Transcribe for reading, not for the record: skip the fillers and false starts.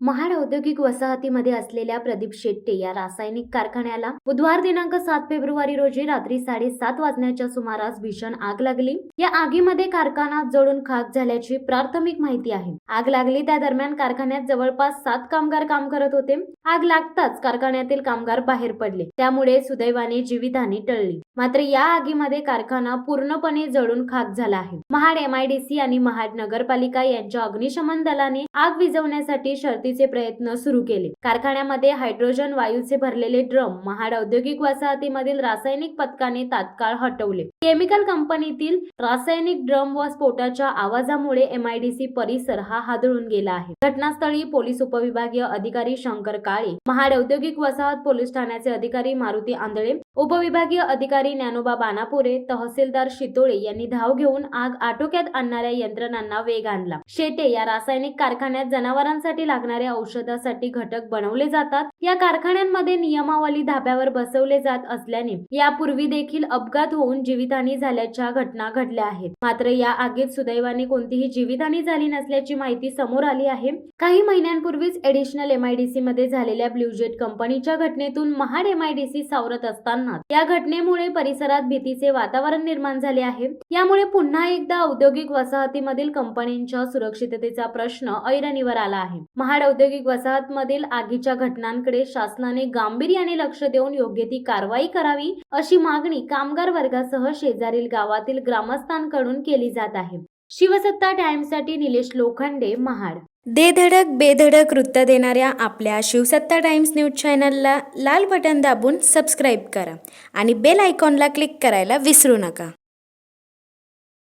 महाड औद्योगिक वसाहतीमध्ये असलेल्या प्रदीप शेट्टे या रासायनिक कारखान्याला बुधवार दिनांक 7 फेब्रुवारी रोजी रात्री 7:30 वाजण्याच्या सुमारास भीषण आग लागली। या आगीमध्ये कारखाना जळून खाक झाल्याची प्राथमिक माहिती आहे। आग लागली त्या दरम्यान कारखान्यात जवळपास 7 कामगार काम करत होते। आग लागताच कारखान्यातील कामगार बाहेर पडले, त्यामुळे सुदैवाने जीवितहानी टळली। मात्र या आगीमध्ये कारखाना पूर्णपणे जळून खाक झाला आहे। महाड MIDC आणि महाड नगरपालिका यांच्या अग्निशमन दलाने आग विझवण्यासाठी शर्थीचे प्रयत्न सुरू केले। कारखान्यामध्ये हायड्रोजन वायूचे भरलेले ड्रम महाड औद्योगिक वसाहतीमधील रासायनिक पथकाने तात्काळ हटवले। केमिकल कंपनीतील रासायनिक ड्रम व स्फोटाच्या आवाजामुळे MIDC परिसर हा हादळून गेला आहे। घटनास्थळी पोलीस उपविभागीय अधिकारी शंकर काळे, महाड औद्योगिक वसाहत पोलीस ठाण्याचे अधिकारी मारुती आंधळे, उपविभागीय अधिकारी ज्ञानोबा बानापुरे, तहसीलदार शितोळे यांनी धाव घेऊन आग आटोक्यात आणणाऱ्या यंत्रणांना वेग आणला। शेटे या रासायनिक कारखान्यात जनावरांसाठी लागणाऱ्या औषधासाठी घटक बनवले जातात। या कारखान्यांमध्ये नियमावली धाब्यावर बसवले जात असल्याने यापूर्वी देखील अपघात होऊन जीवितहानी झाल्याच्या घटना घडल्या आहेत। मात्र या आगीत सुदैवाने कोणतीही जीवितहानी झाली नसल्याची माहिती समोर आली आहे। काही महिन्यांपूर्वीच एडिशनल MIDC मध्ये झालेल्या ब्ल्यूजेट कंपनीच्या घटनेतून महाड MIDC सावरत असताना या घटनेमुळे परिसरात भीतीचे वातावरण निर्माण झाले आहे। यामुळे पुन्हा एकदा औद्योगिक वसाहतीमधील कंपन्यांच्या सुरक्षिततेचा प्रश्न ऐरणीवर आला आहे। महाड औद्योगिक वसाहतमधील आगीच्या घटनांकडे शासनाने गांभीर्याने लक्ष देऊन योग्य ती कारवाई करावी, अशी मागणी कामगार वर्गासह शेजारील गावातील ग्रामस्थांकडून केली जात आहे। शिवसत्ता टाइम्ससाठी निलेश लोखंडे, महाड। दे धडक बेधडक वृत्त देणाऱ्या आपल्या शिवसत्ता टाइम्स न्यूज चॅनलला लाल बटन दाबून सबस्क्राईब करा आणि बेल आयकॉनला क्लिक करायला विसरू नका।